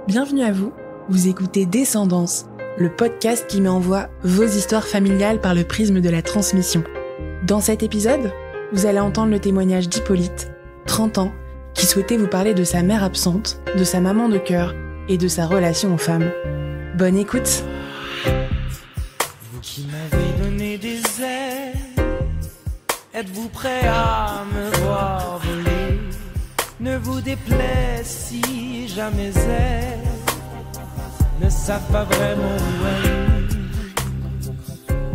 Bienvenue à vous, vous écoutez Descendance, le podcast qui met en voix vos histoires familiales par le prisme de la transmission. Dans cet épisode, vous allez entendre le témoignage d'Hippolyte, 30 ans, qui souhaitait vous parler de sa mère absente, de sa maman de cœur et de sa relation aux femmes. Bonne écoute. Vous qui m'avez donné des ailes, êtes-vous prêt à me voir voler? Ne vous déplaise si jamais elles ne savent pas vraiment où aller.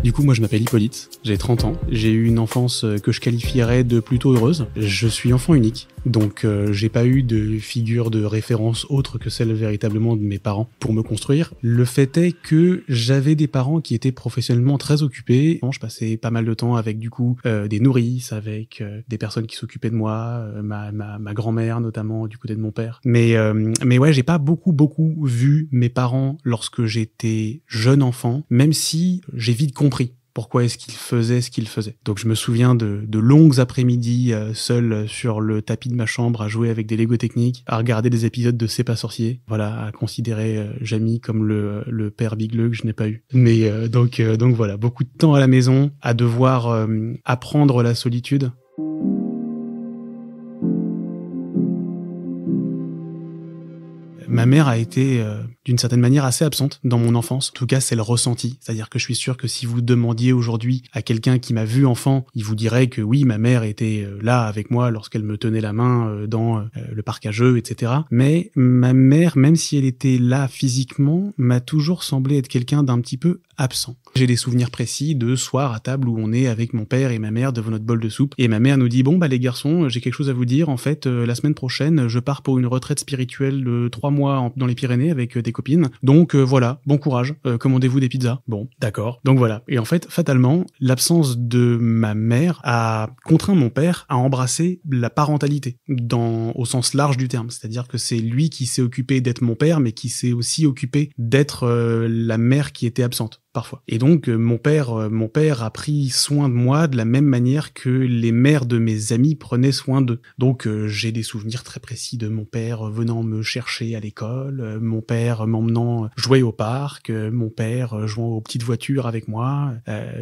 Du coup, moi je m'appelle Hippolyte, j'ai 30 ans, j'ai eu une enfance que je qualifierais de plutôt heureuse. Je suis enfant unique, donc j'ai pas eu de figure de référence autre que celle véritablement de mes parents pour me construire. Le fait est que j'avais des parents qui étaient professionnellement très occupés. Je passais pas mal de temps avec du coup des nourrices, avec des personnes qui s'occupaient de moi, ma grand-mère notamment du côté de mon père. Mais ouais, j'ai pas beaucoup vu mes parents lorsque j'étais jeune enfant, même si j'ai vite compris pourquoi est-ce qu'il faisait ce qu'il faisait. Donc je me souviens de longues après-midi seul sur le tapis de ma chambre à jouer avec des Lego techniques, à regarder des épisodes de C'est pas sorcier, voilà, à considérer Jamie comme le père bigleux que je n'ai pas eu. Mais donc voilà, beaucoup de temps à la maison, à devoir apprendre la solitude. Ma mère a été d'une certaine manière assez absente dans mon enfance. En tout cas, c'est le ressenti. C'est-à-dire que je suis sûr que si vous demandiez aujourd'hui à quelqu'un qui m'a vu enfant, il vous dirait que oui, ma mère était là avec moi lorsqu'elle me tenait la main dans le parc à jeux, etc. Mais ma mère, même si elle était là physiquement, m'a toujours semblé être quelqu'un d'un petit peu absent. J'ai des souvenirs précis de soirs à table où on est avec mon père et ma mère devant notre bol de soupe et ma mère nous dit « Bon, les garçons, j'ai quelque chose à vous dire. En fait, la semaine prochaine, je pars pour une retraite spirituelle de 3 mois dans les Pyrénées avec des copines. Donc voilà, bon courage, commandez-vous des pizzas. » Bon, d'accord. Donc voilà. Et en fait, fatalement, l'absence de ma mère a contraint mon père à embrasser la parentalité au sens large du terme. C'est-à-dire que c'est lui qui s'est occupé d'être mon père, mais qui s'est aussi occupé d'être la mère qui était absente. Parfois. Et donc mon père a pris soin de moi de la même manière que les mères de mes amis prenaient soin d'eux. Donc j'ai des souvenirs très précis de mon père venant me chercher à l'école, mon père m'emmenant jouer au parc, mon père jouant aux petites voitures avec moi,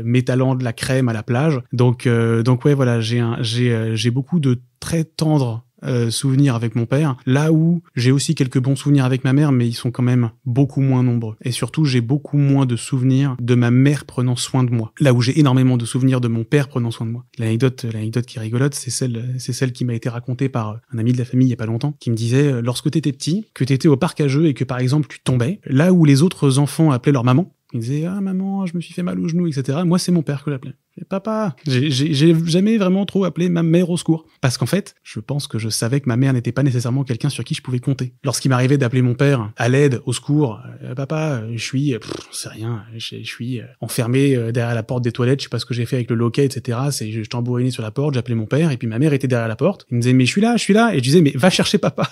m'étalant de la crème à la plage. Donc ouais, voilà, j'ai beaucoup de très tendres souvenirs avec mon père, là où j'ai aussi quelques bons souvenirs avec ma mère, mais ils sont quand même beaucoup moins nombreux. Et surtout, j'ai beaucoup moins de souvenirs de ma mère prenant soin de moi, là où j'ai énormément de souvenirs de mon père prenant soin de moi. L'anecdote qui est rigolote, c'est celle qui m'a été racontée par un ami de la famille il y a pas longtemps, qui me disait, lorsque t'étais petit, que t'étais au parc à jeux et que par exemple tu tombais, là où les autres enfants appelaient leur maman, il disait « Ah maman, je me suis fait mal au genou, etc. » Moi, c'est mon père que j'appelais. « Papa !» J'ai jamais vraiment trop appelé ma mère au secours. Parce qu'en fait, je pense que je savais que ma mère n'était pas nécessairement quelqu'un sur qui je pouvais compter. Lorsqu'il m'arrivait d'appeler mon père à l'aide, au secours, « Papa, je suis... c'est rien, je suis enfermé derrière la porte des toilettes, je sais pas ce que j'ai fait avec le loquet, etc. » Je tambourinais sur la porte, j'appelais mon père, et puis ma mère était derrière la porte. Il me disait « Mais je suis là !» Et je disais « Mais va chercher papa !»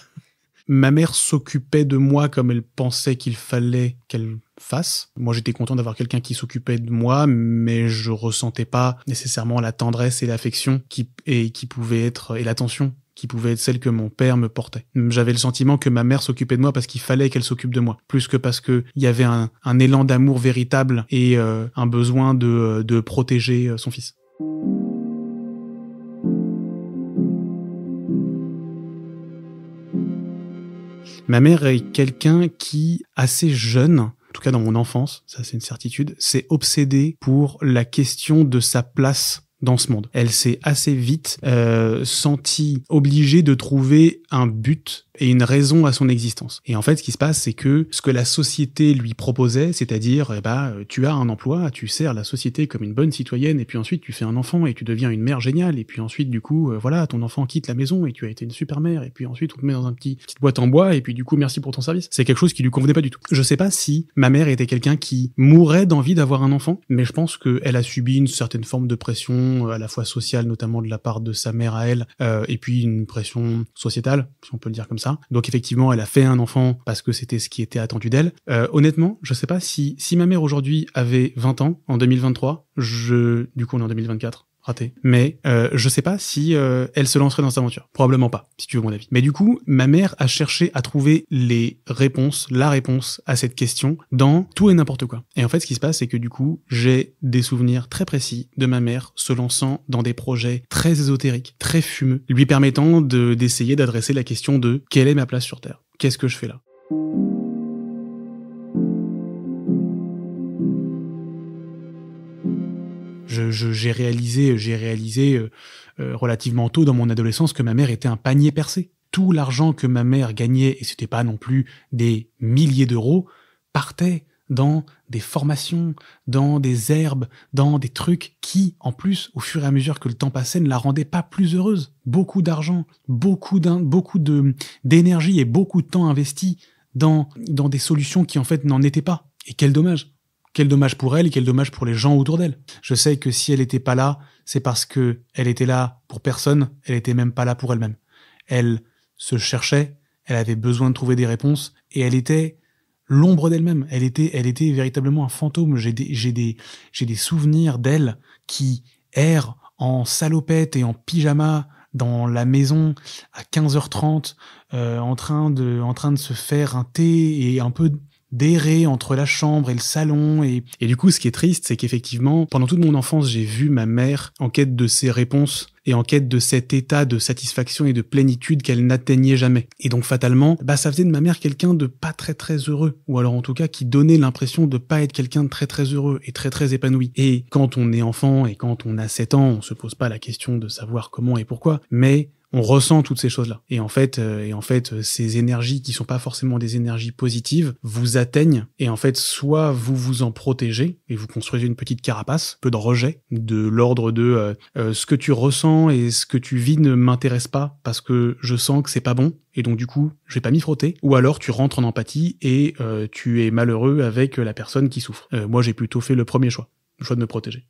Ma mère s'occupait de moi comme elle pensait qu'il fallait qu'elle fasse. Moi, j'étais content d'avoir quelqu'un qui s'occupait de moi, mais je ressentais pas nécessairement la tendresse et l'affection qui pouvait être, et l'attention qui pouvait être celle que mon père me portait. J'avais le sentiment que ma mère s'occupait de moi parce qu'il fallait qu'elle s'occupe de moi, plus que parce que il y avait un élan d'amour véritable et un besoin de protéger son fils. Ma mère est quelqu'un qui, assez jeune, en tout cas dans mon enfance, ça c'est une certitude, s'est obsédée pour la question de sa place dans ce monde. Elle s'est assez vite sentie obligée de trouver un but et une raison à son existence. Et en fait, ce qui se passe, c'est que ce que la société lui proposait, c'est-à-dire, tu as un emploi, tu sers la société comme une bonne citoyenne, et puis ensuite tu fais un enfant et tu deviens une mère géniale, et puis ensuite, du coup, voilà, ton enfant quitte la maison et tu as été une super mère, et puis ensuite on te met dans petite boîte en bois, et puis du coup, merci pour ton service. C'est quelque chose qui lui convenait pas du tout. Je sais pas si ma mère était quelqu'un qui mourait d'envie d'avoir un enfant, mais je pense qu'elle a subi une certaine forme de pression, à la fois sociale, notamment de la part de sa mère à elle, et puis une pression sociétale, si on peut le dire comme ça. Donc effectivement, elle a fait un enfant parce que c'était ce qui était attendu d'elle. Honnêtement, je sais pas si ma mère aujourd'hui avait 20 ans, en 2023, du coup on est en 2024, raté. Mais je sais pas si elle se lancerait dans cette aventure. Probablement pas, si tu veux mon avis. Mais du coup, ma mère a cherché à trouver la réponse à cette question dans tout et n'importe quoi. Et en fait, ce qui se passe, c'est que du coup, j'ai des souvenirs très précis de ma mère se lançant dans des projets très ésotériques, très fumeux, lui permettant d'essayer d'adresser la question de quelle est ma place sur Terre ? Qu'est-ce que je fais là ? J'ai réalisé relativement tôt dans mon adolescence que ma mère était un panier percé. Tout l'argent que ma mère gagnait, et c'était pas non plus des milliers d'euros, partait dans des formations, dans des herbes, dans des trucs qui, en plus, au fur et à mesure que le temps passait, ne la rendaient pas plus heureuse. Beaucoup d'argent, beaucoup d'énergie et beaucoup de temps investi dans des solutions qui, en fait, n'en étaient pas. Et quel dommage. Quel dommage pour elle et quel dommage pour les gens autour d'elle. Je sais que si elle était pas là, c'est parce que elle était là pour personne, elle était même pas là pour elle-même. Elle se cherchait, elle avait besoin de trouver des réponses et elle était l'ombre d'elle-même. Elle était véritablement un fantôme. J'ai des souvenirs d'elle qui erre en salopette et en pyjama dans la maison à 15h30, en train de se faire un thé et un peu d'errer entre la chambre et le salon. Et du coup, ce qui est triste, c'est qu'effectivement, pendant toute mon enfance, j'ai vu ma mère en quête de ses réponses et en quête de cet état de satisfaction et de plénitude qu'elle n'atteignait jamais. Et donc, fatalement, ça faisait de ma mère quelqu'un de pas très très heureux, ou alors en tout cas qui donnait l'impression de pas être quelqu'un de très très heureux et très très épanoui. Et quand on est enfant et quand on a 7 ans, on se pose pas la question de savoir comment et pourquoi, mais on ressent toutes ces choses-là. Et en fait, ces énergies qui sont pas forcément des énergies positives vous atteignent. Et en fait, soit vous vous en protégez et vous construisez une petite carapace, peu de rejet, de l'ordre de ce que tu ressens et ce que tu vis ne m'intéresse pas parce que je sens que c'est pas bon. Et donc du coup, je vais pas m'y frotter. Ou alors tu rentres en empathie et tu es malheureux avec la personne qui souffre. Moi, j'ai plutôt fait le premier choix, le choix de me protéger.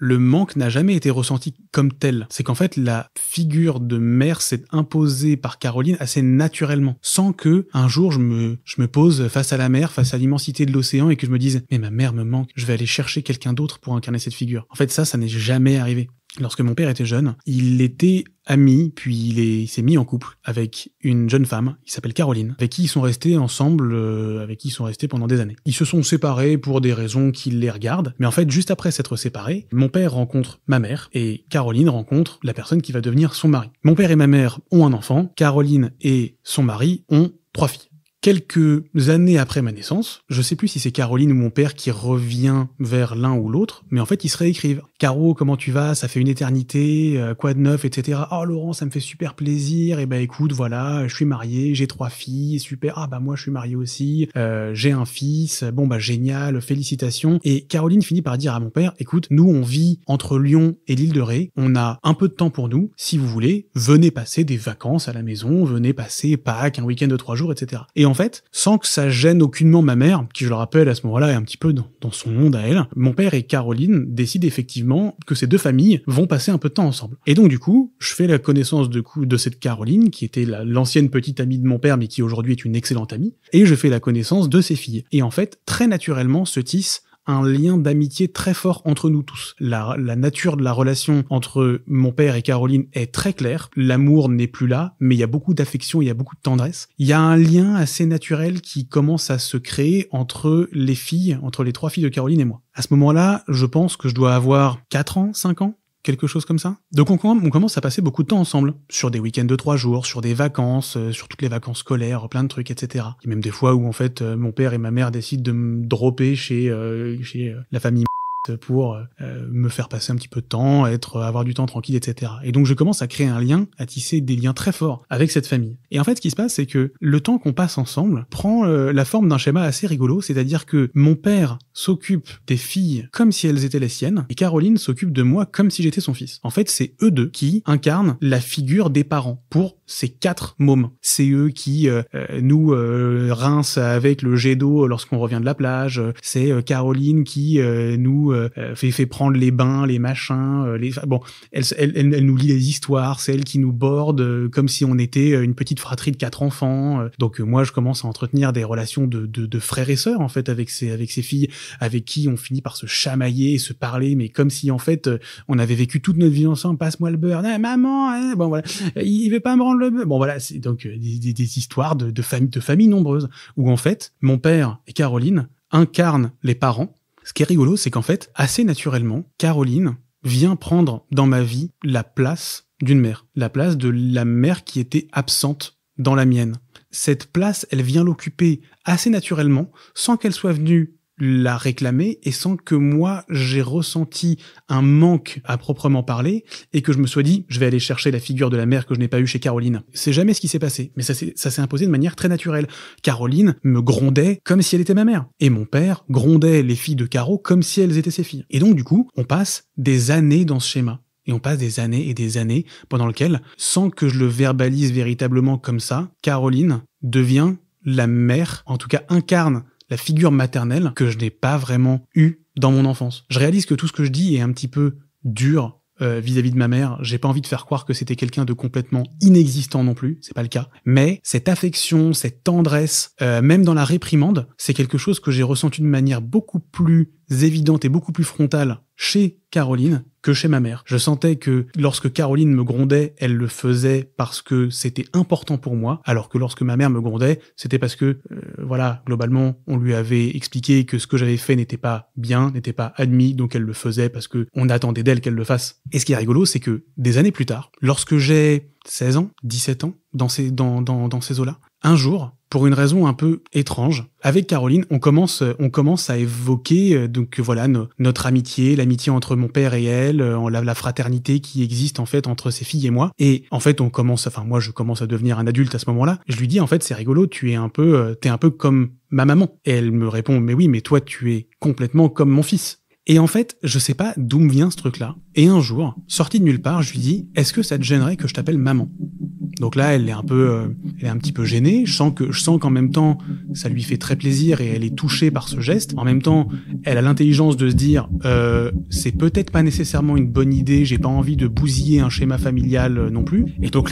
Le manque n'a jamais été ressenti comme tel. C'est qu'en fait, la figure de mère s'est imposée par Caroline assez naturellement, sans que un jour je me pose face à la mer, face à l'immensité de l'océan et que je me dise « Mais ma mère me manque, je vais aller chercher quelqu'un d'autre pour incarner cette figure. » En fait, ça n'est jamais arrivé. Lorsque mon père était jeune, il était ami, puis il s'est mis en couple avec une jeune femme qui s'appelle Caroline, avec qui ils sont restés ensemble, pendant des années. Ils se sont séparés pour des raisons qui les regardent, mais en fait, juste après s'être séparés, mon père rencontre ma mère et Caroline rencontre la personne qui va devenir son mari. Mon père et ma mère ont un enfant, Caroline et son mari ont 3 filles. Quelques années après ma naissance, je sais plus si c'est Caroline ou mon père qui revient vers l'un ou l'autre, mais en fait ils se réécrivent. Caro, comment tu vas? Ça fait une éternité, quoi de neuf, etc. Oh Laurent, ça me fait super plaisir. Et écoute, voilà, je suis marié, j'ai 3 filles, super. Ah moi je suis marié aussi, j'ai un fils. Bon génial, félicitations. Et Caroline finit par dire à mon père, écoute, nous on vit entre Lyon et l'île de Ré, on a un peu de temps pour nous. Si vous voulez, venez passer des vacances à la maison, venez passer Pâques, un week-end de 3 jours, etc. Et en fait, sans que ça gêne aucunement ma mère, qui je le rappelle à ce moment-là est un petit peu dans son monde à elle, mon père et Caroline décident effectivement que ces 2 familles vont passer un peu de temps ensemble. Et donc du coup, je fais la connaissance de cette Caroline, qui était l'ancienne petite amie de mon père, mais qui aujourd'hui est une excellente amie, et je fais la connaissance de ses filles. Et en fait, très naturellement se tisse un lien d'amitié très fort entre nous tous. La nature de la relation entre mon père et Caroline est très claire. L'amour n'est plus là, mais il y a beaucoup d'affection, il y a beaucoup de tendresse. Il y a un lien assez naturel qui commence à se créer entre les 3 filles de Caroline et moi. À ce moment-là, je pense que je dois avoir 4 ans, 5 ans, quelque chose comme ça. Donc on commence à passer beaucoup de temps ensemble, sur des week-ends de 3 jours, sur des vacances, sur toutes les vacances scolaires, plein de trucs, etc. Et même des fois où en fait mon père et ma mère décident de me dropper chez la famille pour me faire passer un petit peu de temps, avoir du temps tranquille, etc. Et donc je commence à créer un lien, à tisser des liens très forts avec cette famille. Et en fait, ce qui se passe, c'est que le temps qu'on passe ensemble prend la forme d'un schéma assez rigolo, c'est-à-dire que mon père s'occupe des filles comme si elles étaient les siennes, et Caroline s'occupe de moi comme si j'étais son fils. En fait, c'est eux deux qui incarnent la figure des parents pour c'est 4 mômes. C'est eux qui nous rincent avec le jet d'eau lorsqu'on revient de la plage. C'est Caroline qui nous fait prendre les bains, les machins. Elle nous lit des histoires. C'est elle qui nous borde comme si on était une petite fratrie de 4 enfants. Donc moi, je commence à entretenir des relations de frères et sœurs en fait avec ces filles, avec qui on finit par se chamailler et se parler, mais comme si en fait on avait vécu toute notre vie ensemble. Passe-moi le beurre, maman. Bon voilà, il veut pas me rendre le beurre. Bon voilà, c'est donc des histoires de familles nombreuses où en fait mon père et Caroline incarnent les parents. Ce qui est rigolo, c'est qu'en fait assez naturellement, Caroline vient prendre dans ma vie la place d'une mère, la place de la mère qui était absente dans la mienne. Cette place, elle vient l'occuper assez naturellement, sans qu'elle soit venue la réclamer et sans que moi j'ai ressenti un manque à proprement parler et que je me sois dit je vais aller chercher la figure de la mère que je n'ai pas eue chez Caroline. C'est jamais ce qui s'est passé, mais ça s'est imposé de manière très naturelle. Caroline me grondait comme si elle était ma mère et mon père grondait les filles de Caro comme si elles étaient ses filles. Et donc du coup, on passe des années dans ce schéma. Et on passe des années et des années pendant lesquelles, sans que je le verbalise véritablement comme ça, Caroline devient la mère, en tout cas incarne la figure maternelle que je n'ai pas vraiment eue dans mon enfance. Je réalise que tout ce que je dis est un petit peu dur vis-à-vis de ma mère. J'ai pas envie de faire croire que c'était quelqu'un de complètement inexistant non plus, c'est pas le cas. Mais cette affection, cette tendresse, même dans la réprimande, c'est quelque chose que j'ai ressenti de manière beaucoup plus évidente et beaucoup plus frontale chez Caroline que chez ma mère. Je sentais que lorsque Caroline me grondait, elle le faisait parce que c'était important pour moi, alors que lorsque ma mère me grondait, c'était parce que, globalement, on lui avait expliqué que ce que j'avais fait n'était pas bien, n'était pas admis, donc elle le faisait parce que on attendait d'elle qu'elle le fasse. Et ce qui est rigolo, c'est que des années plus tard, lorsque j'ai 16 ans, 17 ans, dans ces eaux-là, un jour, pour une raison un peu étrange, avec Caroline, on commence à évoquer notre amitié, l'amitié entre mon père et elle, la fraternité qui existe en fait entre ses filles et moi. Et en fait, moi je commence à devenir un adulte à ce moment-là. Je lui dis en fait c'est rigolo, t'es un peu comme ma maman. Et elle me répond mais oui, mais toi tu es complètement comme mon fils. Et en fait, je sais pas d'où me vient ce truc-là. Et un jour, sorti de nulle part, je lui dis est-ce que ça te gênerait que je t'appelle maman ? Donc là, elle est un petit peu gênée. Je sens qu'en même temps, ça lui fait très plaisir et elle est touchée par ce geste. En même temps, elle a l'intelligence de se dire, c'est peut-être pas nécessairement une bonne idée. J'ai pas envie de bousiller un schéma familial non plus. Et donc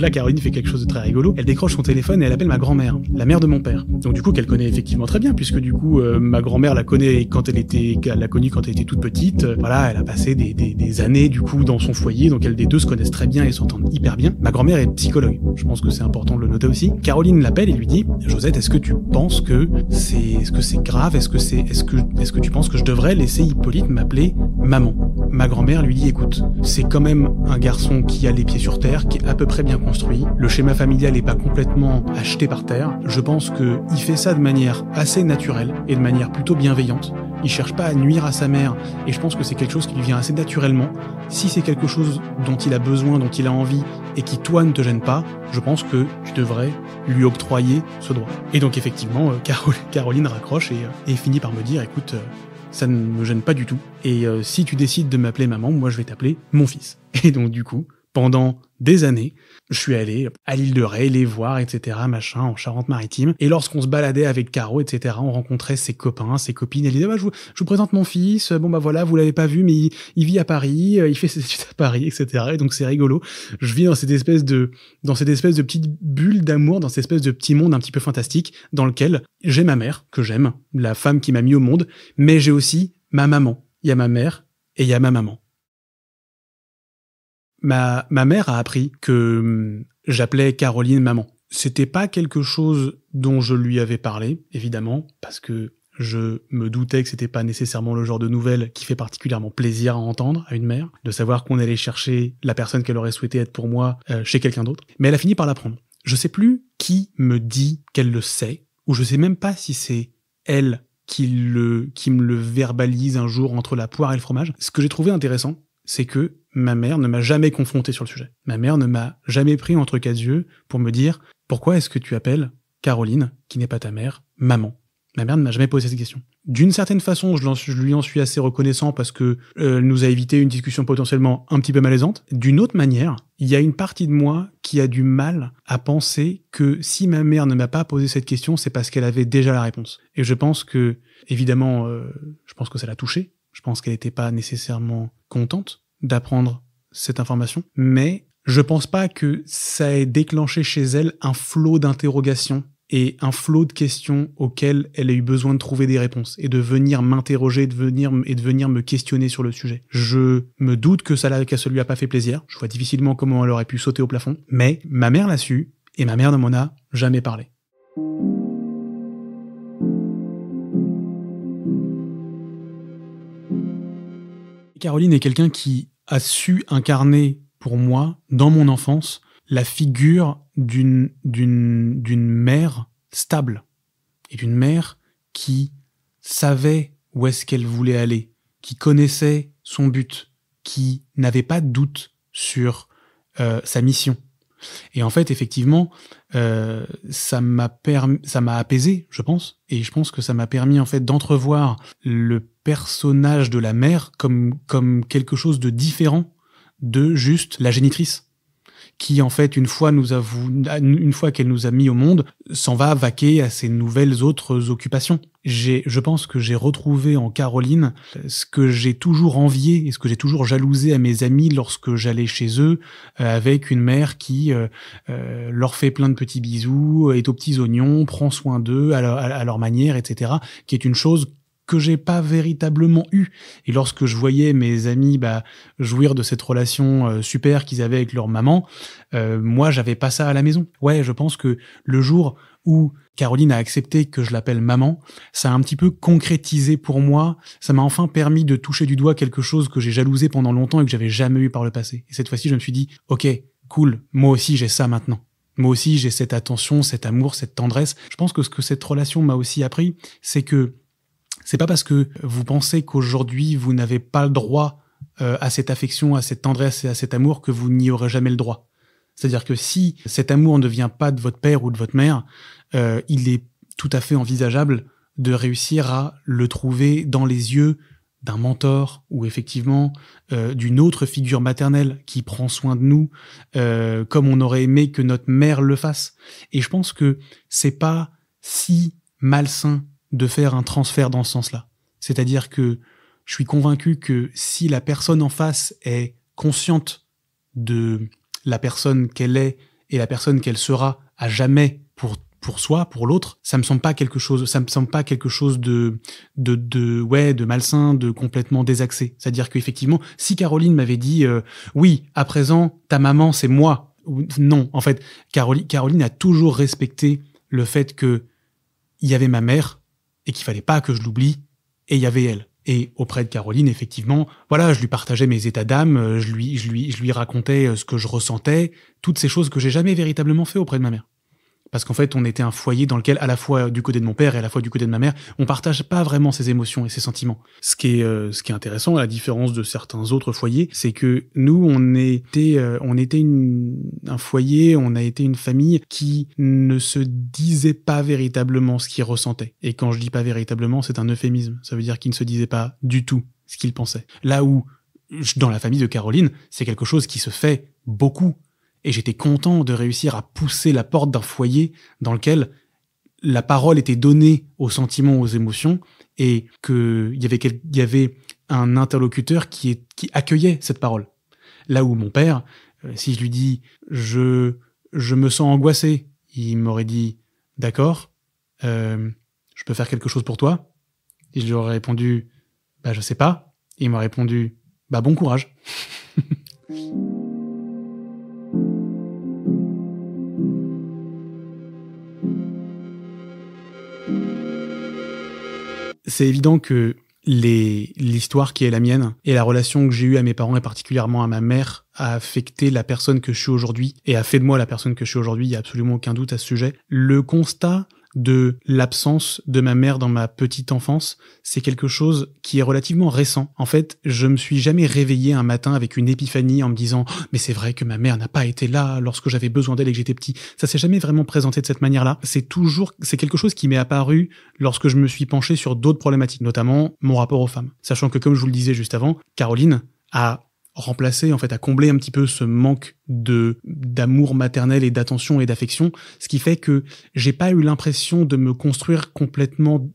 là, Caroline fait quelque chose de très rigolo. Elle décroche son téléphone et elle appelle ma grand-mère, la mère de mon père. Donc du coup, qu'elle connaît effectivement très bien, puisque du coup, ma grand-mère la connaît elle l'a connue quand elle était toute petite. Voilà, elle a passé des années du coup dans son foyer. Donc elles des deux se connaissent très bien et s'entendent hyper bien. Ma grand-mère est psychologue. Je pense que c'est important de le noter aussi. Caroline l'appelle et lui dit Josette, est-ce que tu penses que c'est grave? Est-ce que tu penses que je devrais laisser Hippolyte m'appeler maman? Ma grand-mère lui dit écoute, c'est quand même un garçon qui a les pieds sur terre, qui est à peu près bien construit. Le schéma familial est pas complètement acheté par terre. Je pense que il fait ça de manière assez naturelle et de manière plutôt bienveillante. Il cherche pas à nuire à sa mère et je pense que c'est quelque chose qui lui vient assez naturellement. Si c'est quelque chose dont il a besoin, dont il a envie et qui toi ne te gêne pas, je pense que tu devrais lui octroyer ce droit. Et donc effectivement, Caroline raccroche et finit par me dire écoute, ça ne me gêne pas du tout. Et si tu décides de m'appeler maman, moi je vais t'appeler mon fils. Et donc du coup, pendant des années, je suis allé à l'île de Ré, les voir, etc., en Charente-Maritime. Et lorsqu'on se baladait avec Caro, etc., on rencontrait ses copains, ses copines. Elle disait, je vous présente mon fils. Bon, voilà, vous l'avez pas vu, mais il vit à Paris, il fait ses études à Paris, etc. Et donc, c'est rigolo. Je vis dans cette espèce de petite bulle d'amour, dans cette espèce de petit monde un petit peu fantastique, dans lequel j'ai ma mère, que j'aime, la femme qui m'a mis au monde, mais j'ai aussi ma maman. Il y a ma mère et il y a ma maman. Ma mère a appris que j'appelais Caroline maman. C'était pas quelque chose dont je lui avais parlé, évidemment, parce que je me doutais que c'était pas nécessairement le genre de nouvelle qui fait particulièrement plaisir à entendre à une mère, de savoir qu'on allait chercher la personne qu'elle aurait souhaité être pour moi chez quelqu'un d'autre. Mais elle a fini par l'apprendre. Je sais plus qui me dit qu'elle le sait, ou je sais même pas si c'est elle qui me le verbalise un jour entre la poire et le fromage. Ce que j'ai trouvé intéressant, c'est que ma mère ne m'a jamais confronté sur le sujet. Ma mère ne m'a jamais pris entre quatre yeux pour me dire « Pourquoi est-ce que tu appelles Caroline, qui n'est pas ta mère, maman ?» Ma mère ne m'a jamais posé cette question. D'une certaine façon, je lui en suis assez reconnaissant parce que elle nous a évité une discussion potentiellement un petit peu malaisante. D'une autre manière, il y a une partie de moi qui a du mal à penser que si ma mère ne m'a pas posé cette question, c'est parce qu'elle avait déjà la réponse. Et je pense que, évidemment, je pense que ça l'a touchée. Je pense qu'elle n'était pas nécessairement contente d'apprendre cette information. Mais je pense pas que ça ait déclenché chez elle un flot d'interrogations et un flot de questions auxquelles elle a eu besoin de trouver des réponses et de venir m'interroger, de venir me questionner sur le sujet. Je me doute que ça lui a pas fait plaisir. Je vois difficilement comment elle aurait pu sauter au plafond. Mais ma mère l'a su et ma mère ne m'en a jamais parlé. Caroline est quelqu'un qui a su incarner pour moi, dans mon enfance, la figure d'une mère stable et d'une mère qui savait où est-ce qu'elle voulait aller, qui connaissait son but, qui n'avait pas de doute sur sa mission. Et en fait, effectivement, ça m'a apaisé, je pense, et je pense que ça m'a permis en fait d'entrevoir le personnage de la mère comme quelque chose de différent de juste la génitrice, qui en fait une fois qu'elle nous a mis au monde, s'en va vaquer à ses nouvelles autres occupations. Je pense que j'ai retrouvé en Caroline ce que j'ai toujours envié et ce que j'ai toujours jalousé à mes amis lorsque j'allais chez eux, avec une mère qui leur fait plein de petits bisous, est aux petits oignons, prend soin d'eux à leur manière, etc., qui est une chose que j'ai pas véritablement eu. Et lorsque je voyais mes amis jouir de cette relation super qu'ils avaient avec leur maman, moi j'avais pas ça à la maison. Ouais, je pense que le jour où Caroline a accepté que je l'appelle maman, ça a un petit peu concrétisé pour moi, ça m'a enfin permis de toucher du doigt quelque chose que j'ai jalousé pendant longtemps et que j'avais jamais eu par le passé. Et cette fois-ci, je me suis dit, ok, cool, moi aussi j'ai ça maintenant. Moi aussi j'ai cette attention, cet amour, cette tendresse. Je pense que ce que cette relation m'a aussi appris, c'est que c'est pas parce que vous pensez qu'aujourd'hui vous n'avez pas le droit à cette affection, à cette tendresse et à cet amour que vous n'y aurez jamais le droit. C'est-à-dire que si cet amour ne vient pas de votre père ou de votre mère, il est tout à fait envisageable de réussir à le trouver dans les yeux d'un mentor ou effectivement d'une autre figure maternelle qui prend soin de nous comme on aurait aimé que notre mère le fasse. Et je pense que c'est pas si malsain de faire un transfert dans ce sens-là. C'est-à-dire que je suis convaincu que si la personne en face est consciente de la personne qu'elle est et la personne qu'elle sera à jamais pour soi, pour l'autre, ça me semble pas quelque chose de malsain, de complètement désaxé. C'est-à-dire qu'effectivement, si Caroline m'avait dit oui, à présent ta maman c'est moi, non, en fait, Caroline a toujours respecté le fait que il y avait ma mère et qu'il fallait pas que je l'oublie, et il y avait elle. Et auprès de Caroline, effectivement, voilà, je lui partageais mes états d'âme, je lui racontais ce que je ressentais, toutes ces choses que j'ai jamais véritablement fait auprès de ma mère. Parce qu'en fait, on était un foyer dans lequel, à la fois du côté de mon père et à la fois du côté de ma mère, on partage pas vraiment ses émotions et ses sentiments. Ce qui est intéressant, à la différence de certains autres foyers, c'est que nous, on était un foyer, on a été une famille qui ne se disait pas véritablement ce qu'il ressentait. Et quand je dis pas véritablement, c'est un euphémisme. Ça veut dire qu'il ne se disait pas du tout ce qu'il pensait. Là où, dans la famille de Caroline, c'est quelque chose qui se fait beaucoup. Et j'étais content de réussir à pousser la porte d'un foyer dans lequel la parole était donnée aux sentiments, aux émotions, et qu'il y avait un interlocuteur qui accueillait cette parole. Là où mon père, si je lui dis « je me sens angoissé », il m'aurait dit « d'accord, je peux faire quelque chose pour toi ?» Et je lui aurais répondu « je sais pas ». Et il m'a répondu « bon courage ». C'est évident que l'histoire qui est la mienne et la relation que j'ai eue à mes parents et particulièrement à ma mère a affecté la personne que je suis aujourd'hui et a fait de moi la personne que je suis aujourd'hui, il n'y a absolument aucun doute à ce sujet. Le constat de l'absence de ma mère dans ma petite enfance, c'est quelque chose qui est relativement récent. En fait, je me suis jamais réveillé un matin avec une épiphanie en me disant « Mais c'est vrai que ma mère n'a pas été là lorsque j'avais besoin d'elle et que j'étais petit. » Ça s'est jamais vraiment présenté de cette manière-là. C'est quelque chose qui m'est apparu lorsque je me suis penché sur d'autres problématiques, notamment mon rapport aux femmes. Sachant que, comme je vous le disais juste avant, Caroline a remplacer, en fait, à combler un petit peu ce manque d'amour maternel et d'attention et d'affection, ce qui fait que j'ai pas eu l'impression de me construire complètement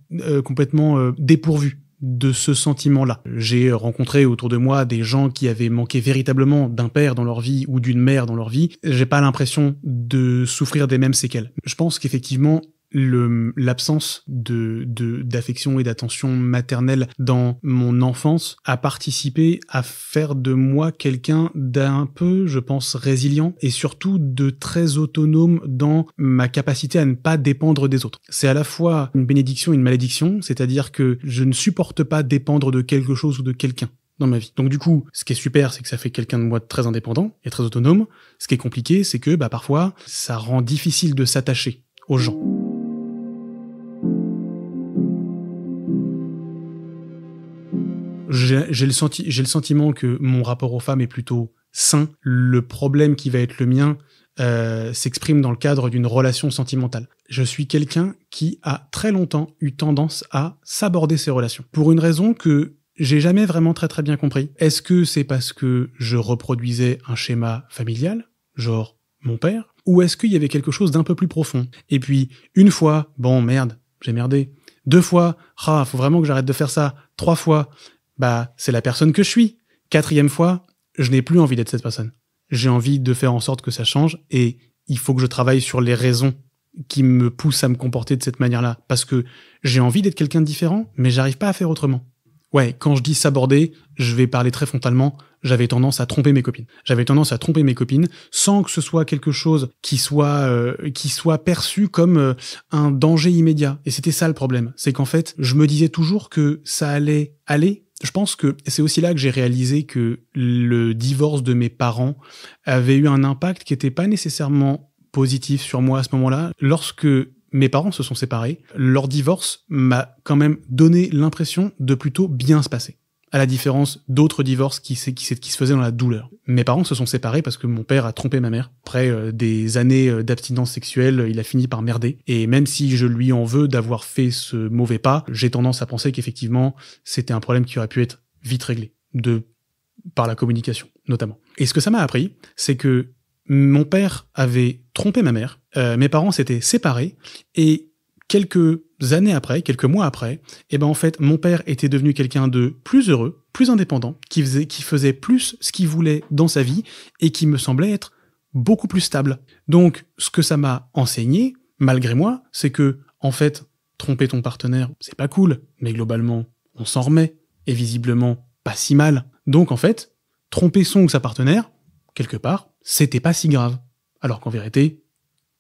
dépourvu de ce sentiment-là. J'ai rencontré autour de moi des gens qui avaient manqué véritablement d'un père dans leur vie ou d'une mère dans leur vie. J'ai pas l'impression de souffrir des mêmes séquelles. Je pense qu'effectivement, l'absence d'affection et d'attention maternelle dans mon enfance a participé à faire de moi quelqu'un d'un peu, je pense, résilient et surtout de très autonome dans ma capacité à ne pas dépendre des autres. C'est à la fois une bénédiction et une malédiction, c'est-à-dire que je ne supporte pas dépendre de quelque chose ou de quelqu'un dans ma vie. Donc du coup, ce qui est super, c'est que ça fait quelqu'un de moi très indépendant et très autonome. Ce qui est compliqué, c'est que parfois, ça rend difficile de s'attacher aux gens. J'ai le sentiment que mon rapport aux femmes est plutôt sain. Le problème qui va être le mien s'exprime dans le cadre d'une relation sentimentale. Je suis quelqu'un qui a très longtemps eu tendance à s'aborder ses relations. Pour une raison que j'ai jamais vraiment très bien compris. Est-ce que c'est parce que je reproduisais un schéma familial, genre mon père, ou est-ce qu'il y avait quelque chose d'un peu plus profond? Et puis, une fois, bon merde, j'ai merdé. 2 fois, faut vraiment que j'arrête de faire ça. 3 fois, c'est la personne que je suis. 4e fois, je n'ai plus envie d'être cette personne. J'ai envie de faire en sorte que ça change et il faut que je travaille sur les raisons qui me poussent à me comporter de cette manière-là. Parce que j'ai envie d'être quelqu'un de différent, mais j'arrive pas à faire autrement. Ouais, quand je dis s'aborder, je vais parler très frontalement, j'avais tendance à tromper mes copines. J'avais tendance à tromper mes copines sans que ce soit quelque chose qui soit perçu comme un danger immédiat. Et c'était ça le problème. C'est qu'en fait, je me disais toujours que ça allait aller. Je pense que c'est aussi là que j'ai réalisé que le divorce de mes parents avait eu un impact qui était pas nécessairement positif sur moi à ce moment-là. Lorsque mes parents se sont séparés, leur divorce m'a quand même donné l'impression de plutôt bien se passer. À la différence d'autres divorces qui se faisaient dans la douleur. Mes parents se sont séparés parce que mon père a trompé ma mère. Après des années d'abstinence sexuelle, il a fini par merder. Et même si je lui en veux d'avoir fait ce mauvais pas, j'ai tendance à penser qu'effectivement, c'était un problème qui aurait pu être vite réglé. Par la communication, notamment. Et ce que ça m'a appris, c'est que mon père avait trompé ma mère, mes parents s'étaient séparés, et quelques mois après, en fait, mon père était devenu quelqu'un de plus heureux, plus indépendant, qui faisait plus ce qu'il voulait dans sa vie, et qui me semblait être beaucoup plus stable. Donc, ce que ça m'a enseigné, malgré moi, c'est que, en fait, tromper ton partenaire, c'est pas cool, mais globalement, on s'en remet, et visiblement, pas si mal. Donc, en fait, tromper son ou sa partenaire, quelque part, c'était pas si grave. Alors qu'en vérité,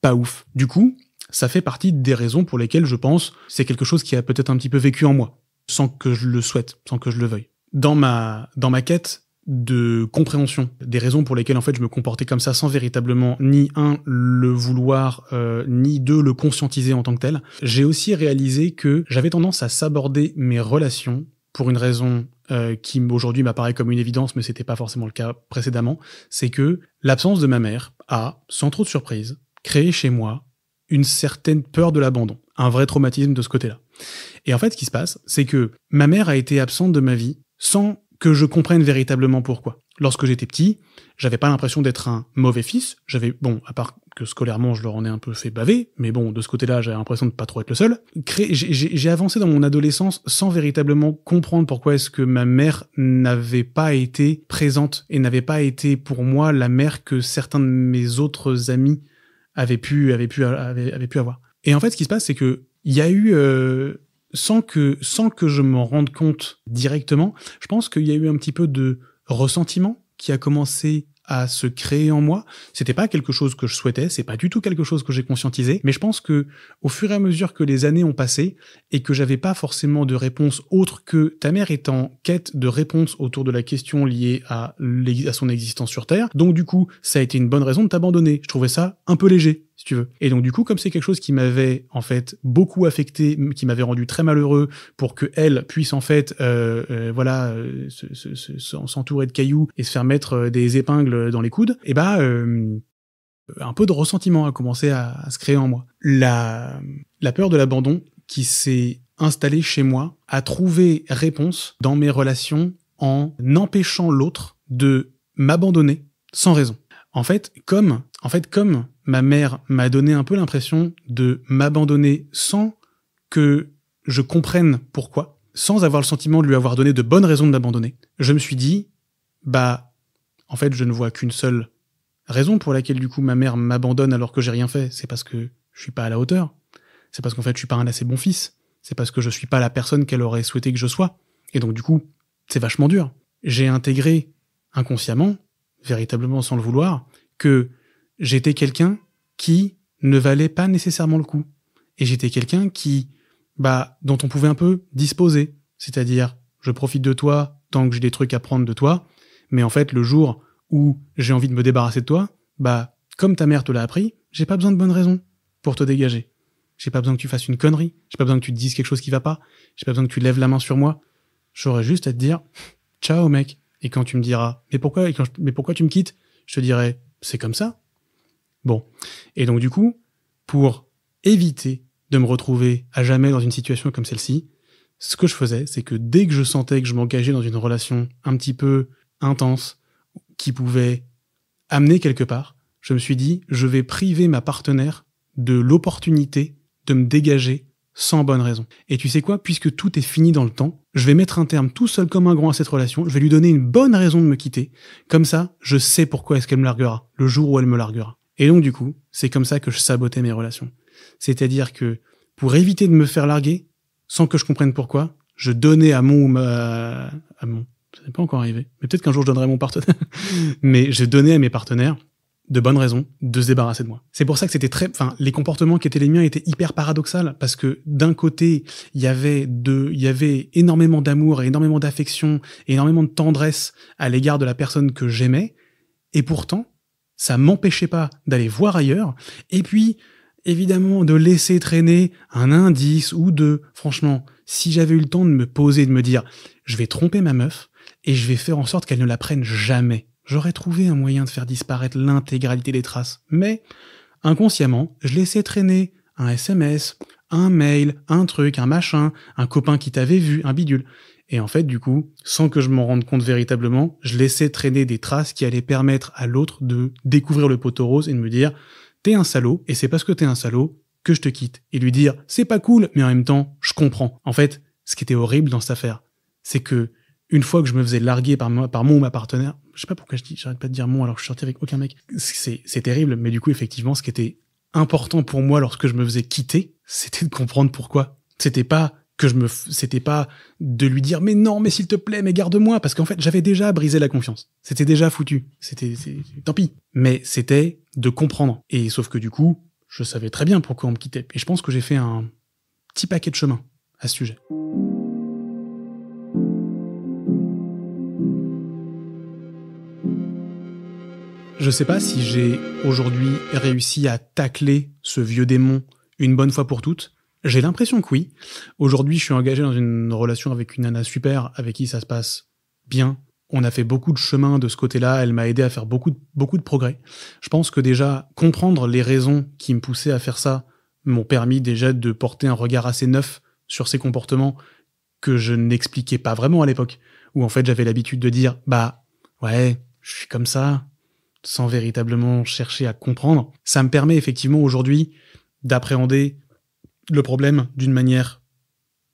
pas ouf. Du coup, ça fait partie des raisons pour lesquelles je pense c'est quelque chose qui a peut-être un petit peu vécu en moi, sans que je le souhaite, sans que je le veuille. Dans ma quête de compréhension des raisons pour lesquelles en fait je me comportais comme ça sans véritablement ni le vouloir, ni le conscientiser en tant que tel, j'ai aussi réalisé que j'avais tendance à s'aborder mes relations pour une raison qui aujourd'hui m'apparaît comme une évidence, mais c'était pas forcément le cas précédemment, c'est que l'absence de ma mère a, sans trop de surprise, créé chez moi une certaine peur de l'abandon, un vrai traumatisme de ce côté-là. Et en fait, ce qui se passe, c'est que ma mère a été absente de ma vie sans que je comprenne véritablement pourquoi. Lorsque j'étais petit, j'avais pas l'impression d'être un mauvais fils. À part que scolairement, je leur en ai un peu fait baver, mais bon, de ce côté-là, j'avais l'impression de pas trop être le seul. J'ai avancé dans mon adolescence sans véritablement comprendre pourquoi est-ce que ma mère n'avait pas été présente et n'avait pas été pour moi la mère que certains de mes autres amis avaient pu avoir. Et en fait, ce qui se passe, c'est que il y a eu sans que je m'en rende compte directement, je pense qu'il y a eu un petit peu de ressentiment qui a commencé à se créer en moi. C'était pas quelque chose que je souhaitais, c'est pas du tout quelque chose que j'ai conscientisé, mais je pense que au fur et à mesure que les années ont passé et que j'avais pas forcément de réponse autre que ta mère est en quête de réponse autour de la question liée à son existence sur Terre, donc du coup, ça a été une bonne raison de t'abandonner. Je trouvais ça un peu léger. si tu veux. Et donc du coup, comme c'est quelque chose qui m'avait en fait beaucoup affecté, qui m'avait rendu très malheureux, pour que elle puisse en fait s'entourer de cailloux et se faire mettre des épingles dans les coudes, et un peu de ressentiment a commencé à se créer en moi. La peur de l'abandon qui s'est installée chez moi a trouvé réponse dans mes relations en empêchant l'autre de m'abandonner sans raison. En fait, comme ma mère m'a donné un peu l'impression de m'abandonner sans que je comprenne pourquoi, sans avoir le sentiment de lui avoir donné de bonnes raisons de m'abandonner, je me suis dit, en fait, je ne vois qu'une seule raison pour laquelle, du coup, ma mère m'abandonne alors que j'ai rien fait. C'est parce que je suis pas à la hauteur. C'est parce qu'en fait, je suis pas un assez bon fils. C'est parce que je suis pas la personne qu'elle aurait souhaité que je sois. Et donc, du coup, c'est vachement dur. J'ai intégré inconsciemment, véritablement sans le vouloir, que j'étais quelqu'un qui ne valait pas nécessairement le coup. Et j'étais quelqu'un qui, dont on pouvait un peu disposer. C'est-à-dire, je profite de toi tant que j'ai des trucs à prendre de toi, mais en fait, le jour où j'ai envie de me débarrasser de toi, comme ta mère te l'a appris, j'ai pas besoin de bonnes raisons pour te dégager. J'ai pas besoin que tu fasses une connerie, j'ai pas besoin que tu te dises quelque chose qui va pas, j'ai pas besoin que tu lèves la main sur moi. J'aurais juste à te dire, ciao mec. Et quand tu me diras, mais pourquoi tu me quittes? Je te dirai, c'est comme ça. Bon. Et donc du coup, pour éviter de me retrouver à jamais dans une situation comme celle-ci, ce que je faisais, c'est que dès que je sentais que je m'engageais dans une relation un petit peu intense, qui pouvait amener quelque part, je me suis dit, je vais priver ma partenaire de l'opportunité de me dégager sans bonne raison. Et tu sais quoi, puisque tout est fini dans le temps, je vais mettre un terme tout seul comme un grand à cette relation, je vais lui donner une bonne raison de me quitter, comme ça, je sais pourquoi est-ce qu'elle me larguera, le jour où elle me larguera. Et donc du coup, c'est comme ça que je sabotais mes relations. C'est-à-dire que, pour éviter de me faire larguer, sans que je comprenne pourquoi, je donnais à ça n'est pas encore arrivé, mais peut-être qu'un jour je donnerai à mon partenaire, mais je donnais à mes partenaires de bonnes raisons de se débarrasser de moi. C'est pour ça que c'était les comportements qui étaient les miens étaient hyper paradoxaux, parce que d'un côté, il y avait énormément d'amour et énormément d'affection et énormément de tendresse à l'égard de la personne que j'aimais, et pourtant, ça m'empêchait pas d'aller voir ailleurs, et puis, évidemment, de laisser traîner un indice ou deux. Franchement, si j'avais eu le temps de me poser, de me dire, je vais tromper ma meuf, et je vais faire en sorte qu'elle ne la prenne jamais. J'aurais trouvé un moyen de faire disparaître l'intégralité des traces. Mais, inconsciemment, je laissais traîner un SMS, un mail, un truc, un machin, un copain qui t'avait vu, un bidule. Et en fait, du coup, sans que je m'en rende compte véritablement, je laissais traîner des traces qui allaient permettre à l'autre de découvrir le poteau rose et de me dire, t'es un salaud, et c'est parce que t'es un salaud que je te quitte. Et lui dire, c'est pas cool, mais en même temps, je comprends. En fait, ce qui était horrible dans cette affaire, c'est que une fois que je me faisais larguer par mon ou ma partenaire, je sais pas pourquoi j'arrête pas de dire mon alors que je suis sorti avec aucun mec. C'est terrible, mais du coup, effectivement, ce qui était important pour moi lorsque je me faisais quitter, c'était de comprendre pourquoi. C'était pas de lui dire, mais non, mais s'il te plaît, mais garde-moi, parce qu'en fait, j'avais déjà brisé la confiance. C'était déjà foutu. Tant pis. Mais c'était de comprendre. Et sauf que du coup, je savais très bien pourquoi on me quittait. Et je pense que j'ai fait un petit paquet de chemin à ce sujet. Je sais pas si j'ai aujourd'hui réussi à tacler ce vieux démon une bonne fois pour toutes. J'ai l'impression que oui. Aujourd'hui, je suis engagé dans une relation avec une nana super, avec qui ça se passe bien. On a fait beaucoup de chemin de ce côté-là. Elle m'a aidé à faire beaucoup de progrès. Je pense que déjà, comprendre les raisons qui me poussaient à faire ça m'ont permis déjà de porter un regard assez neuf sur ces comportements que je n'expliquais pas vraiment à l'époque. Où en fait, j'avais l'habitude de dire, ouais, je suis comme ça, sans véritablement chercher à comprendre. Ça me permet effectivement aujourd'hui d'appréhender le problème d'une manière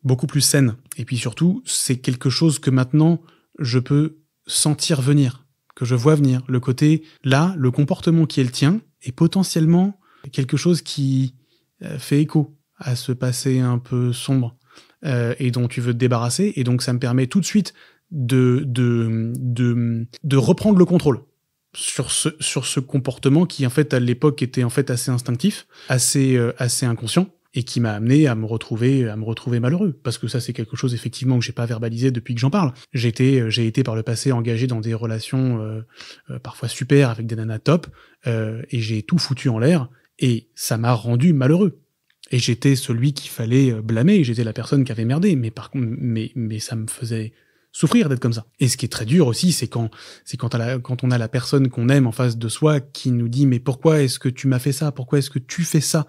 beaucoup plus saine. Et puis surtout, c'est quelque chose que maintenant, je peux sentir venir, que je vois venir. Le côté, là, le comportement qui est le tien est potentiellement quelque chose qui fait écho à ce passé un peu sombre et dont tu veux te débarrasser. Et donc, ça me permet tout de suite de reprendre le contrôle sur ce comportement qui, en fait, à l'époque, était en fait assez instinctif, assez inconscient, et qui m'a amené à me retrouver malheureux. Parce que ça, c'est quelque chose, effectivement, que j'ai pas verbalisé depuis que j'en parle. J'ai été par le passé engagé dans des relations parfois super avec des nanas top, et j'ai tout foutu en l'air. Et ça m'a rendu malheureux. Et j'étais celui qu'il fallait blâmer, j'étais la personne qui avait merdé, mais par contre, mais ça me faisait souffrir d'être comme ça. Et ce qui est très dur aussi, c'est quand on a la personne qu'on aime en face de soi qui nous dit « Mais pourquoi est-ce que tu m'as fait ça ? Pourquoi est-ce que tu fais ça ?»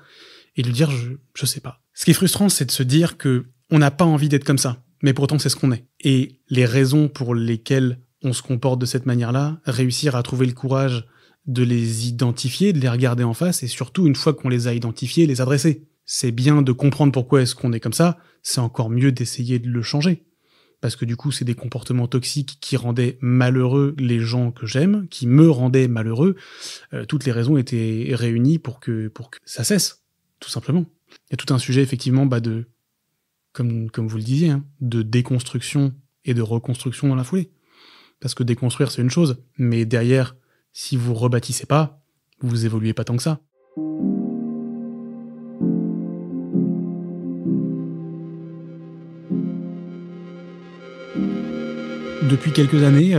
Et lui dire « Je sais pas ». Ce qui est frustrant, c'est de se dire que on n'a pas envie d'être comme ça, mais pourtant c'est ce qu'on est. Et les raisons pour lesquelles on se comporte de cette manière-là, réussir à trouver le courage de les identifier, de les regarder en face, et surtout, une fois qu'on les a identifiés, les adresser. C'est bien de comprendre pourquoi est-ce qu'on est comme ça, c'est encore mieux d'essayer de le changer. Parce que du coup, c'est des comportements toxiques qui rendaient malheureux les gens que j'aime, qui me rendaient malheureux. Toutes les raisons étaient réunies pour que ça cesse, tout simplement. Il y a tout un sujet, effectivement, comme vous le disiez, hein, de déconstruction et de reconstruction dans la foulée. Parce que déconstruire, c'est une chose, mais derrière, si vous rebâtissez pas, vous évoluez pas tant que ça. Depuis quelques années,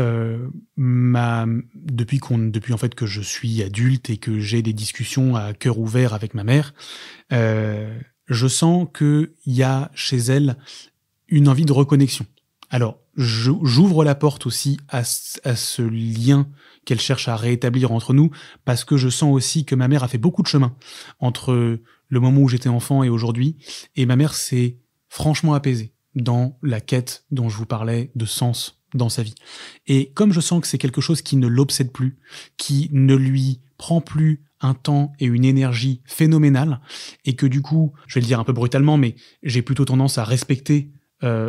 depuis en fait que je suis adulte et que j'ai des discussions à cœur ouvert avec ma mère, je sens qu'il y a chez elle une envie de reconnexion. Alors, j'ouvre la porte aussi à ce lien qu'elle cherche à rétablir entre nous, parce que je sens aussi que ma mère a fait beaucoup de chemin entre le moment où j'étais enfant et aujourd'hui, et ma mère s'est franchement apaisée dans la quête dont je vous parlais de sens dans sa vie. Et comme je sens que c'est quelque chose qui ne l'obsède plus, qui ne lui prend plus un temps et une énergie phénoménale, et que du coup, je vais le dire un peu brutalement, mais j'ai plutôt tendance à respecter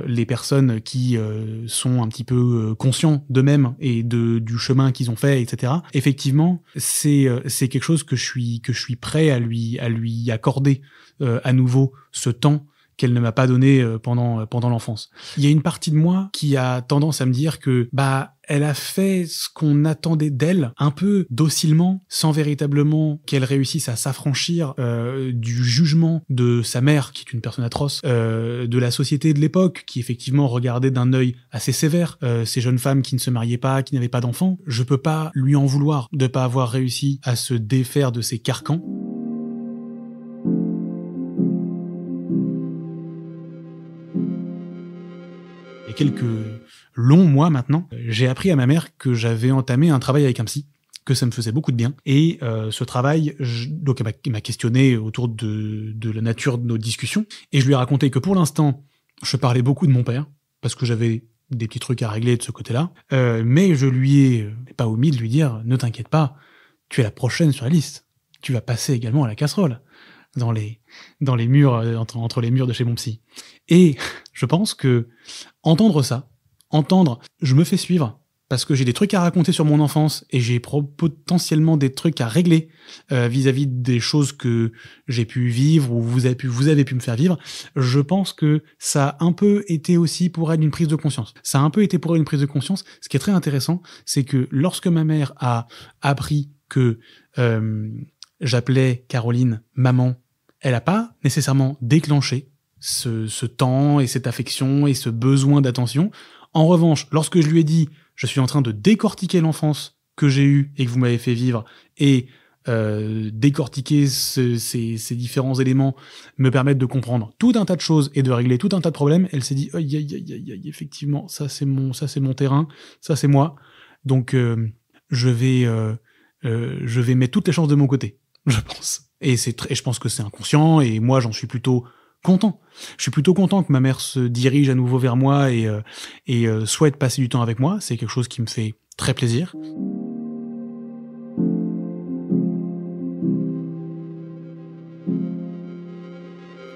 les personnes qui sont un petit peu conscients d'eux-mêmes et du chemin qu'ils ont fait, etc. Effectivement, c'est quelque chose que je suis prêt à lui accorder à nouveau ce temps qu'elle ne m'a pas donné pendant l'enfance. Il y a une partie de moi qui a tendance à me dire que elle a fait ce qu'on attendait d'elle, un peu docilement, sans véritablement qu'elle réussisse à s'affranchir du jugement de sa mère, qui est une personne atroce, de la société de l'époque, qui effectivement regardait d'un œil assez sévère ces jeunes femmes qui ne se mariaient pas, qui n'avaient pas d'enfants. Je peux pas lui en vouloir de pas avoir réussi à se défaire de ces carcans. Quelques longs mois maintenant, j'ai appris à ma mère que j'avais entamé un travail avec un psy, que ça me faisait beaucoup de bien. Et ce travail, donc elle m'a questionné autour de la nature de nos discussions, et je lui ai raconté que pour l'instant, je parlais beaucoup de mon père, parce que j'avais des petits trucs à régler de ce côté-là, mais je lui ai pas omis de lui dire « Ne t'inquiète pas, tu es la prochaine sur la liste. Tu vas passer également à la casserole. » dans les murs, entre les murs de chez mon psy. Et je pense que entendre je me fais suivre, parce que j'ai des trucs à raconter sur mon enfance, et j'ai potentiellement des trucs à régler vis-à-vis des choses que j'ai pu vivre, ou vous avez pu me faire vivre. Je pense que ça a un peu été aussi pour elle une prise de conscience. Ce qui est très intéressant, c'est que lorsque ma mère a appris que j'appelais Caroline maman, elle n'a pas nécessairement déclenché ce temps et cette affection et ce besoin d'attention. En revanche, lorsque je lui ai dit « je suis en train de décortiquer l'enfance que j'ai eue et que vous m'avez fait vivre, et décortiquer ces différents éléments me permettent de comprendre tout un tas de choses et de régler tout un tas de problèmes », elle s'est dit « aïe, effectivement, ça c'est mon terrain, ça c'est moi, donc je vais mettre toutes les chances de mon côté », je pense. Et je pense que c'est inconscient, et moi j'en suis plutôt content. Je suis plutôt content que ma mère se dirige à nouveau vers moi et souhaite passer du temps avec moi. C'est quelque chose qui me fait très plaisir.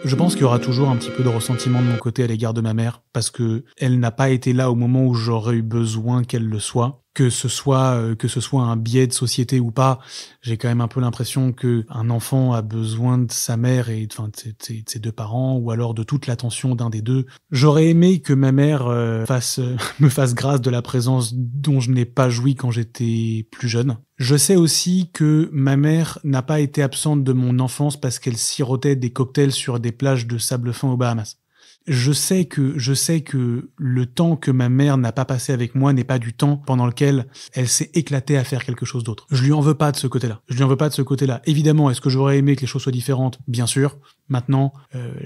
Je pense qu'il y aura toujours un petit peu de ressentiment de mon côté à l'égard de ma mère, parce que elle n'a pas été là au moment où j'aurais eu besoin qu'elle le soit. Que ce soit un biais de société ou pas, j'ai quand même un peu l'impression que un enfant a besoin de sa mère et de ses deux parents, ou alors de toute l'attention d'un des deux. J'aurais aimé que ma mère me fasse grâce de la présence dont je n'ai pas joui quand j'étais plus jeune. Je sais aussi que ma mère n'a pas été absente de mon enfance parce qu'elle sirotait des cocktails sur des plages de sable fin aux Bahamas. je sais que le temps que ma mère n'a pas passé avec moi n'est pas du temps pendant lequel elle s'est éclatée à faire quelque chose d'autre. Je lui en veux pas de ce côté-là. Évidemment, est-ce que j'aurais aimé que les choses soient différentes? Bien sûr. Maintenant,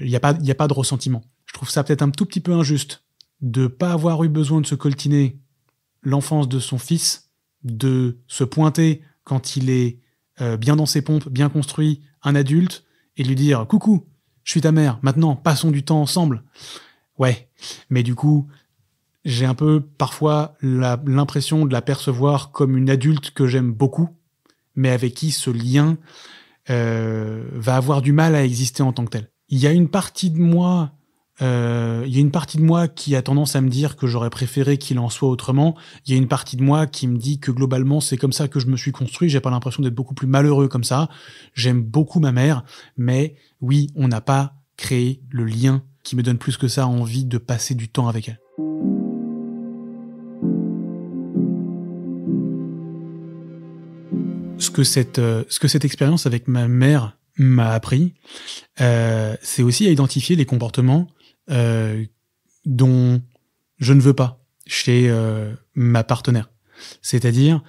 il y a pas de ressentiment. Je trouve ça peut-être un tout petit peu injuste de pas avoir eu besoin de se coltiner l'enfance de son fils, de se pointer quand il est bien dans ses pompes, bien construit, un adulte, et lui dire « Coucou, je suis ta mère, maintenant, passons du temps ensemble ». Ouais, mais du coup, j'ai un peu parfois l'impression de la percevoir comme une adulte que j'aime beaucoup, mais avec qui ce lien va avoir du mal à exister en tant que tel. Il y a une partie de moi qui a tendance à me dire que j'aurais préféré qu'il en soit autrement. Il y a une partie de moi qui me dit que globalement c'est comme ça que je me suis construit. J'ai pas l'impression d'être beaucoup plus malheureux comme ça. J'aime beaucoup ma mère, mais oui, on n'a pas créé le lien qui me donne plus que ça envie de passer du temps avec elle. Ce que cette expérience avec ma mère m'a appris, c'est aussi à identifier les comportements dont je ne veux pas chez ma partenaire. C'est-à-dire,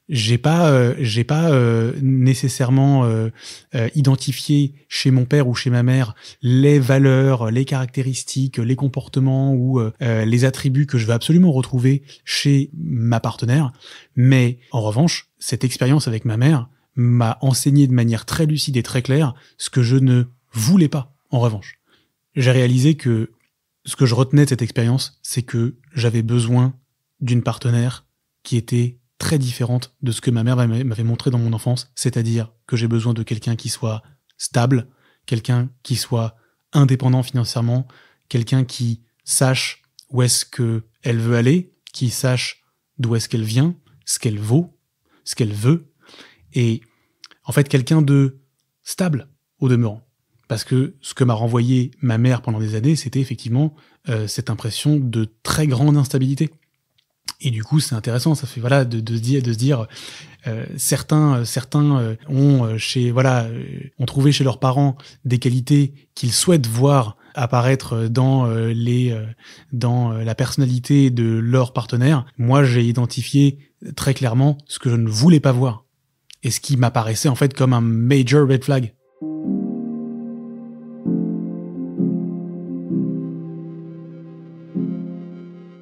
j'ai pas nécessairement identifié chez mon père ou chez ma mère les valeurs, les caractéristiques, les comportements ou les attributs que je veux absolument retrouver chez ma partenaire. Mais en revanche, cette expérience avec ma mère m'a enseigné de manière très lucide et très claire ce que je ne voulais pas, en revanche. J'ai réalisé que ce que je retenais de cette expérience, c'est que j'avais besoin d'une partenaire qui était très différente de ce que ma mère m'avait montré dans mon enfance, c'est-à-dire que j'ai besoin de quelqu'un qui soit stable, quelqu'un qui soit indépendant financièrement, quelqu'un qui sache où est-ce qu'elle veut aller, qui sache d'où est-ce qu'elle vient, ce qu'elle vaut, ce qu'elle veut, et en fait quelqu'un de stable au demeurant. Parce que ce que m'a renvoyé ma mère pendant des années, c'était effectivement cette impression de très grande instabilité. Et du coup, c'est intéressant, ça fait de se dire certains ont trouvé chez leurs parents des qualités qu'ils souhaitent voir apparaître dans la personnalité de leur partenaire. Moi, j'ai identifié très clairement ce que je ne voulais pas voir et ce qui m'apparaissait en fait comme un major red flag.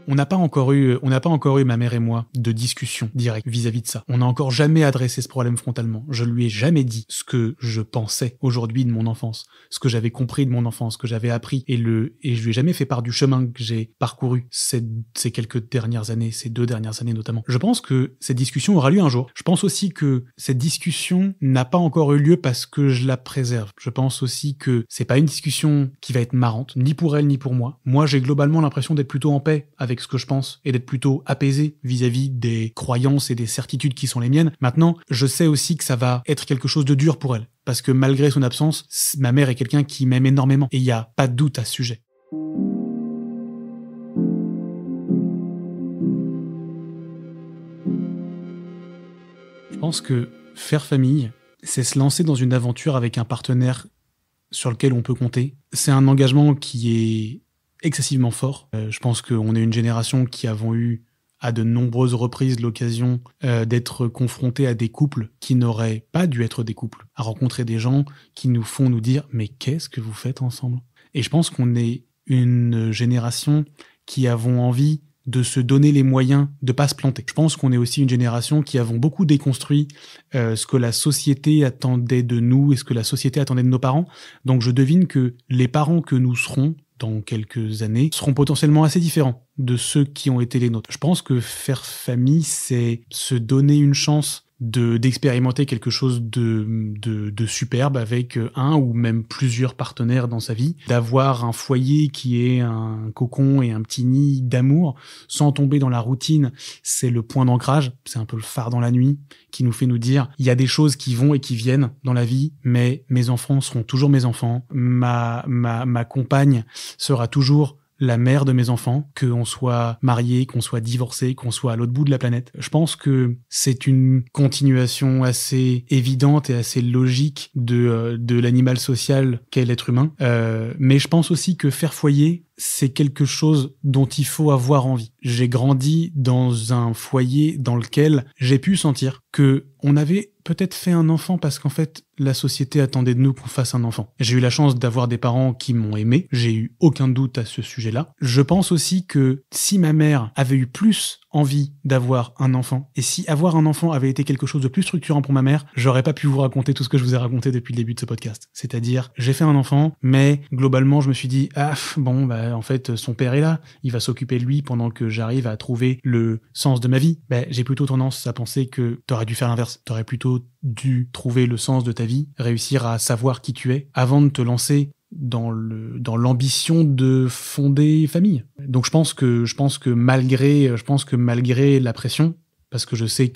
On n'a pas encore eu, ma mère et moi, de discussion directe vis-à-vis de ça. On n'a encore jamais adressé ce problème frontalement. Je lui ai jamais dit ce que je pensais aujourd'hui de mon enfance, ce que j'avais compris de mon enfance, ce que j'avais appris, et je lui ai jamais fait part du chemin que j'ai parcouru ces quelques dernières années, ces 2 dernières années notamment. Je pense que cette discussion aura lieu un jour. Je pense aussi que cette discussion n'a pas encore eu lieu parce que je la préserve. Je pense aussi que c'est pas une discussion qui va être marrante, ni pour elle, ni pour moi. Moi, j'ai globalement l'impression d'être plutôt en paix avec ce que je pense et d'être plutôt apaisé vis-à-vis des croyances et des certitudes qui sont les miennes. Maintenant, je sais aussi que ça va être quelque chose de dur pour elle parce que malgré son absence, ma mère est quelqu'un qui m'aime énormément et il y a pas de doute à ce sujet. Je pense que faire famille, c'est se lancer dans une aventure avec un partenaire sur lequel on peut compter. C'est un engagement qui est excessivement fort. Je pense qu'on est une génération qui avons eu à de nombreuses reprises l'occasion d'être confrontés à des couples qui n'auraient pas dû être des couples, à rencontrer des gens qui nous font nous dire « mais qu'est-ce que vous faites ensemble ?» Et je pense qu'on est une génération qui avons envie de se donner les moyens de pas se planter. Je pense qu'on est aussi une génération qui avons beaucoup déconstruit ce que la société attendait de nous et ce que la société attendait de nos parents. Donc je devine que les parents que nous serons dans quelques années, seront potentiellement assez différents de ceux qui ont été les nôtres. Je pense que faire famille, c'est se donner une chance d'expérimenter quelque chose de superbe avec un ou même plusieurs partenaires dans sa vie, d'avoir un foyer qui est un cocon et un petit nid d'amour, sans tomber dans la routine. C'est le point d'ancrage, c'est un peu le phare dans la nuit, qui nous fait nous dire, il y a des choses qui vont et qui viennent dans la vie, mais mes enfants seront toujours mes enfants, ma compagne sera toujours la mère de mes enfants, qu'on soit marié, qu'on soit divorcé, qu'on soit à l'autre bout de la planète. Je pense que c'est une continuation assez évidente et assez logique de l'animal social qu'est l'être humain. Mais je pense aussi que faire foyer, c'est quelque chose dont il faut avoir envie. J'ai grandi dans un foyer dans lequel j'ai pu sentir que on avait peut-être fait un enfant parce qu'en fait, la société attendait de nous qu'on fasse un enfant. J'ai eu la chance d'avoir des parents qui m'ont aimé, j'ai eu aucun doute à ce sujet-là. Je pense aussi que si ma mère avait eu plus envie d'avoir un enfant, et si avoir un enfant avait été quelque chose de plus structurant pour ma mère, j'aurais pas pu vous raconter tout ce que je vous ai raconté depuis le début de ce podcast. C'est-à-dire, j'ai fait un enfant, mais globalement, je me suis dit, en fait, son père est là, il va s'occuper de lui pendant que j'arrive à trouver le sens de ma vie. J'ai plutôt tendance à penser que t'aurais dû faire l'inverse. T'aurais plutôt dû trouver le sens de ta vie, réussir à savoir qui tu es, avant de te lancer dans l'ambition de fonder famille. Donc je pense que malgré la pression, parce que je sais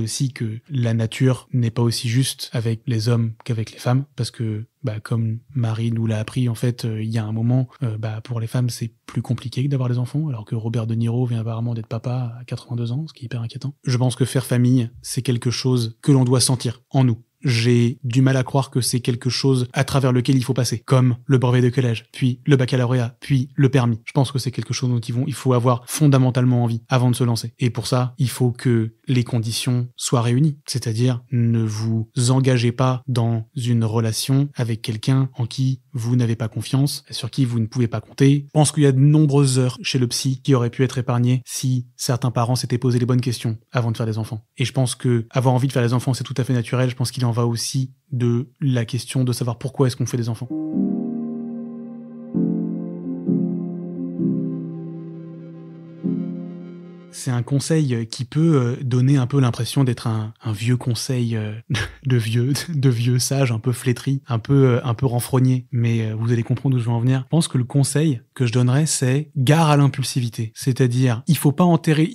aussi que la nature n'est pas aussi juste avec les hommes qu'avec les femmes, parce que comme Marie nous l'a appris, en fait, il y a un moment, pour les femmes, c'est plus compliqué d'avoir des enfants, alors que Robert De Niro vient apparemment d'être papa à 82 ans, ce qui est hyper inquiétant. Je pense que faire famille, c'est quelque chose que l'on doit sentir en nous. J'ai du mal à croire que c'est quelque chose à travers lequel il faut passer, comme le brevet de collège, puis le baccalauréat, puis le permis. Je pense que c'est quelque chose dont il faut avoir fondamentalement envie avant de se lancer. Et pour ça, il faut que les conditions soient réunies. C'est-à-dire, ne vous engagez pas dans une relation avec quelqu'un en qui vous n'avez pas confiance, sur qui vous ne pouvez pas compter. Je pense qu'il y a de nombreuses heures chez le psy qui auraient pu être épargnées si certains parents s'étaient posé les bonnes questions avant de faire des enfants. Et je pense que avoir envie de faire des enfants, c'est tout à fait naturel. Je pense qu'il en va aussi de la question de savoir pourquoi est-ce qu'on fait des enfants. C'est un conseil qui peut donner un peu l'impression d'être un vieux conseil de vieux sage, un peu flétri, un peu renfrogné. Mais vous allez comprendre où je veux en venir. Je pense que le conseil que je donnerais, c'est gare à l'impulsivité. C'est-à-dire, il faut pas enterrer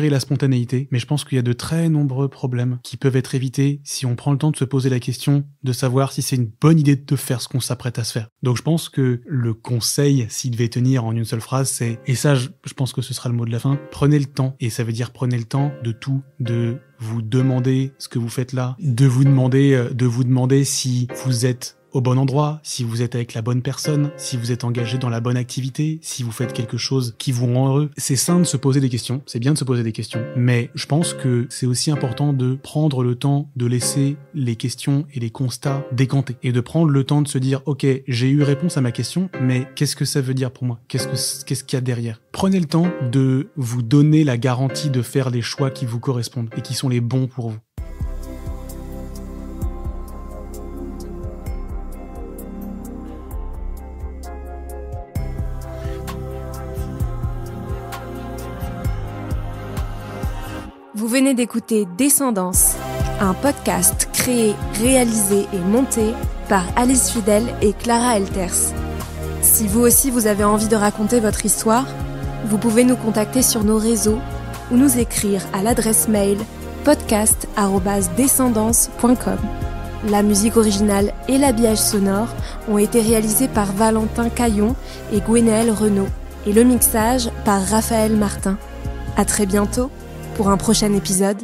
la spontanéité, mais je pense qu'il y a de très nombreux problèmes qui peuvent être évités si on prend le temps de se poser la question de savoir si c'est une bonne idée de faire ce qu'on s'apprête à se faire. Donc je pense que le conseil, s'il devait tenir en une seule phrase, c'est, et ça je pense que ce sera le mot de la fin, prenez le temps, et ça veut dire prenez le temps de tout, de vous demander ce que vous faites là, de vous demander si vous êtes au bon endroit, si vous êtes avec la bonne personne, si vous êtes engagé dans la bonne activité, si vous faites quelque chose qui vous rend heureux. C'est sain de se poser des questions, c'est bien de se poser des questions, mais je pense que c'est aussi important de prendre le temps de laisser les questions et les constats décanter, et de prendre le temps de se dire, ok, j'ai eu réponse à ma question, mais qu'est-ce que ça veut dire pour moi ? Qu'est-ce qu'il y a derrière ? Prenez le temps de vous donner la garantie de faire les choix qui vous correspondent et qui sont les bons pour vous. Vous venez d'écouter Descendance, un podcast créé, réalisé et monté par Alice Fidel et Clara Elters. Si vous aussi vous avez envie de raconter votre histoire, vous pouvez nous contacter sur nos réseaux ou nous écrire à l'adresse mail podcast@descendance.com. La musique originale et l'habillage sonore ont été réalisés par Valentin Caillon et Gwenaëlle Renaud et le mixage par Raphaël Martin. À très bientôt pour un prochain épisode